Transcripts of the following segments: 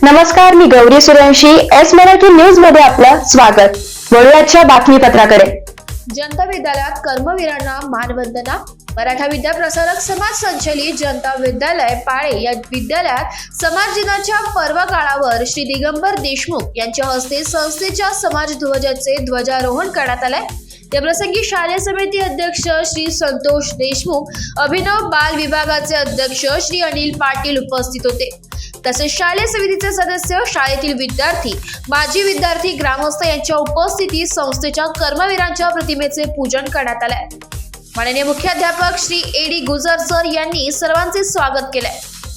नमस्कार, मी Gauri Suryavanshi. S Marathi news मध्ये आपलं स्वागत. वळूयाच्या बातमीपत्राकडे. जनता विद्यालयात कर्मवीरांना मानवंदना. मराठा विद्याप्रसारक समाज संचलित जनता विद्यालय पाळे या विद्यालयात समाज दिनाच्या पर्व काळावर श्री दिगंबर देशमुख यांच्या हस्ते संस्थेच्या समाज ध्वजाचे ध्वजारोहण करण्यात आले. या प्रसंगी शालेय समिती अध्यक्ष श्री संतोष देशमुख, अभिनव बाल विभागाचे अध्यक्ष श्री अनिल पाटील उपस्थित होते. तसेच शालेय समितीचे सदस्य, शाळेतील विद्यार्थी, माजी विद्यार्थी, ग्रामस्थ यांच्या उपस्थितीत संस्थेच्या कर्मवीरांच्या प्रतिमेचे पूजन करण्यात आले. माननीय मुख्याध्यापक श्री ए.डी. गुजर सर यांनी सर्वांचे स्वागत केले.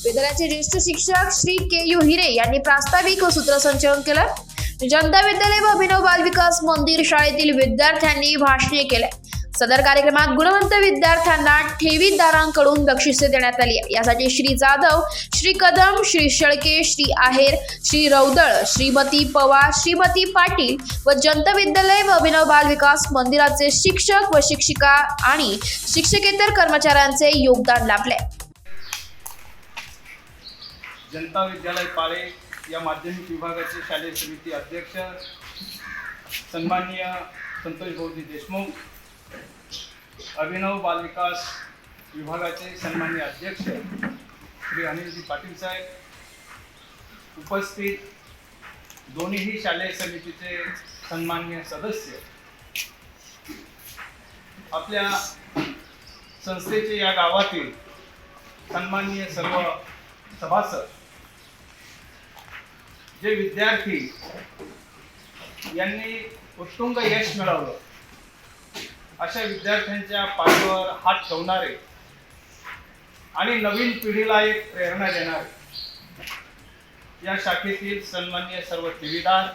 विद्यालयाचे ज्येष्ठ शिक्षक श्री के.यू. हिरे यांनी प्रास्ताविक व सूत्रसंचलन केलं. जनता विद्यालय व अभिनव बाल विकास मंदिर शाळेतील विद्यार्थ्यांनी भाषणे केले. सदर कार्यक्रमात गुणवंत विद्यार्थ्यांना ठेवीदारांकडून बक्षिसे देण्यात आली. यासाठी श्री जाधव, श्री कदम, श्री शेळके, श्री आहेर, श्री रौदळ, श्रीमती पवार, श्रीमती पाटील व जनता विद्यालय व अभिनव बाल विकास मंदिराचे शिक्षक व शिक्षिका आणि शिक्षकेतर कर्मचाऱ्यांचे योगदान लाभले. जनता विद्यालय पाळे या माध्यमिक विभागाचे शालेय समिती अध्यक्ष सन्माननीय संतोष भाऊजी देशमुख, अभिनव बाल विकास विभागाचे सन्माननीय अध्यक्ष श्री अनिलजी पाटील साहेब, उपस्थित दोन्ही शालेय समितीचे सन्माननीय सदस्य, आपल्या संस्थेचे या गावातील सन्माननीय सर्व सभासद, जे विद्यार्थी यांनी उत्तुंग यश मिळवलं, अशा विद्यार्थ्यांच्या पाठीवर हात ठेवणारे आणि नवीन पिढीला एक प्रेरणा देणारे या शाखेतील सन्माननीय सर्व ठेवीदार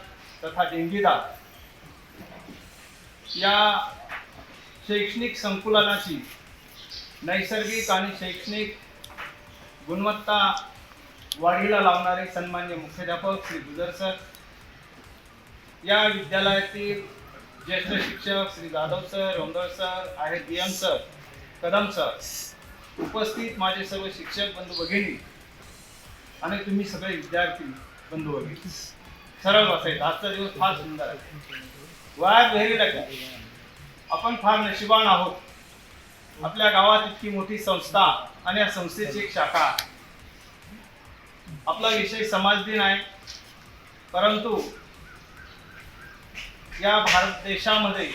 तथा देणगीदार, या शैक्षणिक संकुलाची नैसर्गिक आणि शैक्षणिक गुणवत्ता वाढीला लावणारे सन्माननीय मुख्याध्यापक श्री गुजर सर, या विद्यालयातील ज्येष्ठ शिक्षक श्री जाधव सर, रौंदळ सर, आहेर बीएम सर, कदम सर, उपस्थित माझे सर्व शिक्षक बंधू भगिनी आणि तुम्ही सगळे विद्यार्थी बंधू भगिनी, सरळ बसायचं. आजचा दिवस फार सुंदर आहे. वायात व्हेरी लकी. आपण फार नशिबान आहोत. आपल्या गावात इतकी मोठी संस्था आणि या संस्थेची एक शाखा. आपला विषय समाज दिन आहे, परंतु या भारत देशामध्ये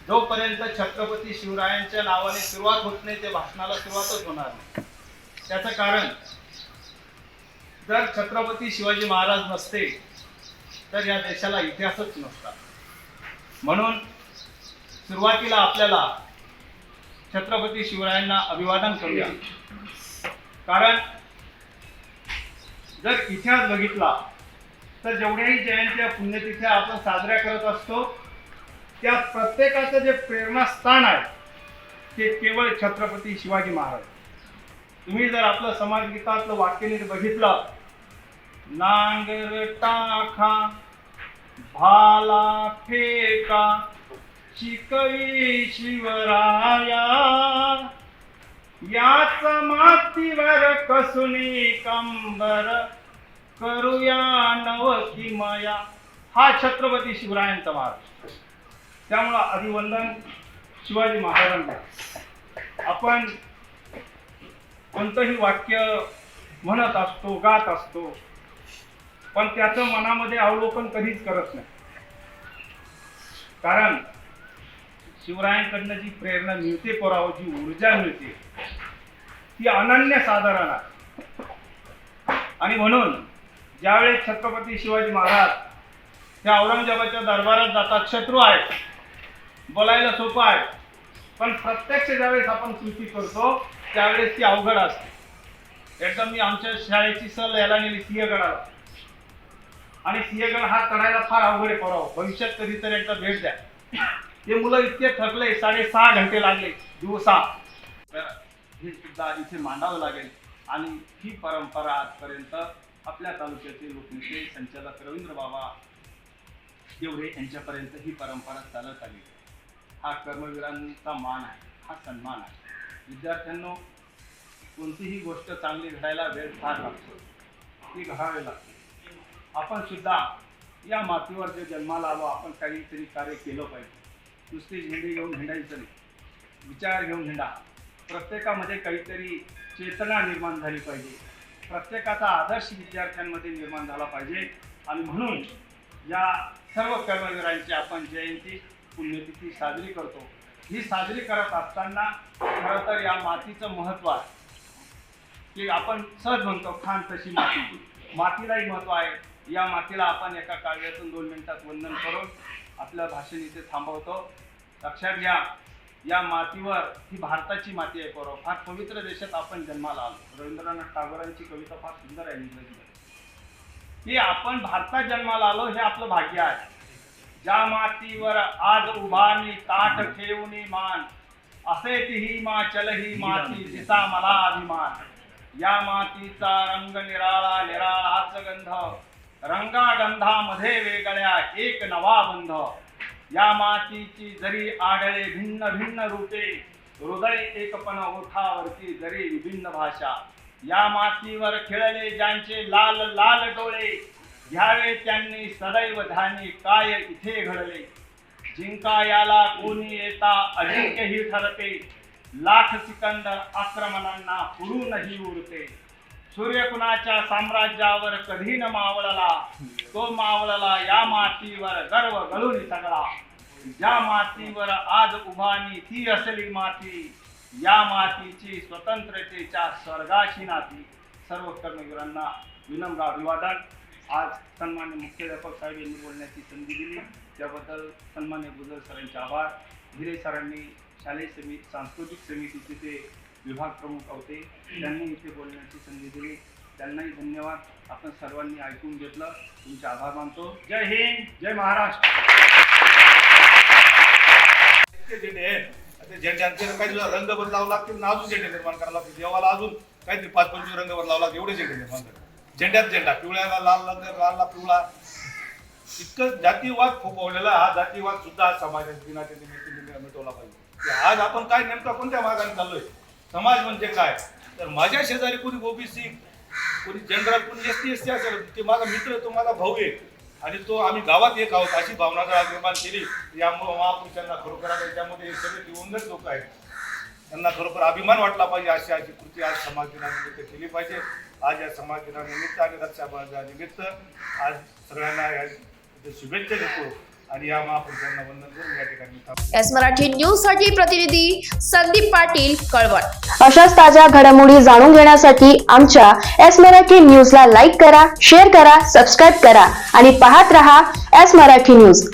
जोपर्यंत छत्रपती शिवरायांच्या नावाने सुरुवात होत नाही, ते भाषणाला सुरुवातच होणार नाही. त्याचं कारण, जर छत्रपती शिवाजी महाराज नसते तर या देशाला इतिहासच नसता. म्हणून सुरुवातीला आपल्याला छत्रपती शिवरायांना अभिवादन करूया. कारण जर इतिहास बघितला तर जेवढ्याही जयंत्या, पुण्यतिथ्या आपण साजऱ्या करत असतो, त्या प्रत्येकाचं जे प्रेरणास्थान आहे ते केवळ छत्रपती शिवाजी महाराज. तुम्ही जर आपलं समाजगीतातलं वाक्यनीट बघितलं, नांगर टाका भाला फेका शिकवी शिवराया, याच मातीवर कसुनी कंबर करूया नव किमया. हा छत्रपती शिवरायांचा महाराज. त्यामुळं अभिवंदन शिवाजी महाराजांना. आपण कोणतंही वाक्य म्हणत असतो, गात असतो, पण त्याचं मनामध्ये अवलोकन कधीच करत नाही. कारण शिवरायांकडनं जी प्रेरणा मिळते, पोराव जी ऊर्जा मिळते, ती अनन्य साधारण आहे. आणि म्हणून ज्यावेळेस छत्रपती शिवाजी महाराज त्या औरंगजेबाच्या दरबारात जातात, शत्रू आहेत, बोलायला सोपं आहे, पण प्रत्यक्ष ज्यावेळेस आपण कृती करतो त्यावेळेस ती अवघड असते. एकदा मी आमच्या शाळेची सहल यायला नेली सिंहगडाला, आणि सिंहगड हा चढायला फार अवघड आहे. पोराव, भविष्यात कधीतरी एकदा भेट द्या. ते मुलं इतके थकले, 6.5 घंटे लागले दिवसा. हे सुद्धा इथे मांडावं लागेल. आणि ही परंपरा आजपर्यंत आपल्या तालुक्याचे लोकनेते संचालक रवींद्र बाबा देवरे यांच्यापर्यंत ही परंपरा चालत आली. हा कर्मवीरांचा मान आहे, हा सन्मान आहे. विद्यार्थ्यांनो, कोणतीही गोष्ट चांगली घडायला वेळ फार लागतो, ती घडावी लागते. आपण सुद्धा या मातीवर जे जन्माला आलो आपण काहीतरी कार्य केलं पाहिजे. नुसती झेंडी घेऊन हिंडायचं नाही, विचार घेऊन हिंडा. प्रत्येकामध्ये काहीतरी चेतना निर्माण झाली पाहिजे, प्रत्येकाचा आदर्श विद्यार्थ्यांमध्ये निर्माण झाला पाहिजे. आणि म्हणून या सर्व कर्मवीरांची आपण जयंती पुण्यतिथी साजरी करतो. ही साजरी करत असताना खरं तर या मातीचं महत्त्व आहे की आपण सहज म्हणतो खान तशी माती, मातीलाही महत्त्व आहे. या मातीला आपण एका काव्यातून 2 मिनिटात वंदन करून आपलं भाषण इथे थांबवतो. लक्षात घ्या, या मातीवर ही भारताची माती आहे. बरोबर, फार पवित्र देशात आपण जन्माला आलो. रवींद्रनाथ टागोरांची कविता फार सुंदर आहे इंग्रजीमध्ये, की आपण भारतात जन्माला आलो हे आपलं भाग्य आहे. ज्या मातीवर आज उभानी ताट ठेवूनी मान, असे ती माचल ही माती जिचा मला अभिमान. या मातीचा रंग निराळा निराळाच गंध, रंगागंधामध्ये वेगळ्या एक नवा बंध. या मातीची जरी आढळे भिन्न भिन्न रूपे, हृदय एकपण ओठावरती जरी विभिन्न भाषा. या मातीवर खेळले ज्यांचे लाल लाल डोळे, घ्यावे त्यांनी सदैव ध्यानी काय इथे घडले. जिंका याला कोणी येता अजिंक्य ही ठरते, लाख सिकंदर आक्रमणांना पुरूनही उरते. सूर्य कुणाच्या साम्राज्यावर कधी न मावळला, तो मावळला या मातीवर गर्व गळून सगळा. ज्या मातीवर आज उभानी ती असली माती, या मातीची स्वतंत्रतेच्या स्वर्गाशी नाती. सर्व कर्मवीरांना विनम्र अभिवादन. आज सन्मान्य मुख्याध्यापक साहेब यांनी बोलण्याची संधी दिली त्याबद्दल सन्मान्य गुजर सरांचे आभार. भिरे सरांनी शालेय समिती सांस्कृतिक समितीचे ते विभाग प्रमुख होते, त्यांनी इथे बोलण्याची संधी दिली, त्यांनाही धन्यवाद. आपण सर्वांनी ऐकून घेतलं, तुमचे आभार मानतो. जय हिंद, जय महाराष्ट्र. झेंड्यांचे काही रंग बदलावं लागतील ना, अजून झेंडे निर्माण करावं लागतील. देवाला अजून काहीतरी 5-25 रंग बदलावं लागतील, एवढे झेंडे निर्माण करावे. झेंड्यात झेंडा, पिवळ्याला लाल रंग, लालला पिवळा. इतकं जातीवाद फोपवलेला हा जातीवाद सुद्धा समाजाच्या दिनाच्या निमित्ताने मिटवला पाहिजे. आज आपण काय नेमका कोणत्या मार्गाने चाललोय? समाज म्हणजे काय? तर माझ्या शेजारी कोणी ओबीसी, कोणी जनरल, कोणी ST असेल, ते माझा मित्र, तो माझा भाऊ आहे आणि तो आम्ही गावात एक आहोत अशी भावना जर निर्माण केली. यामुळे महापुरुषांना खरोखर त्याच्यामध्ये सगळे दिवंगत लोक आहेत, त्यांना खरोखर अभिमान वाटला पाहिजे. अशी कृती आज समाज दिनानिमित्त केली पाहिजे. आज या समाज दिनानिमित्त आणि रक्षाबंधनानिमित्त आज सगळ्यांना शुभेच्छा देतो आणि या महापुरुषांना वंदन करून या ठिकाणी. एस मराठी न्यूज साठी प्रतिनिधी संदीप पाटील, कळवण. अशाच ताज्या घडामोडी जाणून घेण्यासाठी आमच्या एस मराठी न्यूजला लाईक करा, शेअर करा, सबस्क्राईब करा आणि पाहत रहा एस मराठी न्यूज.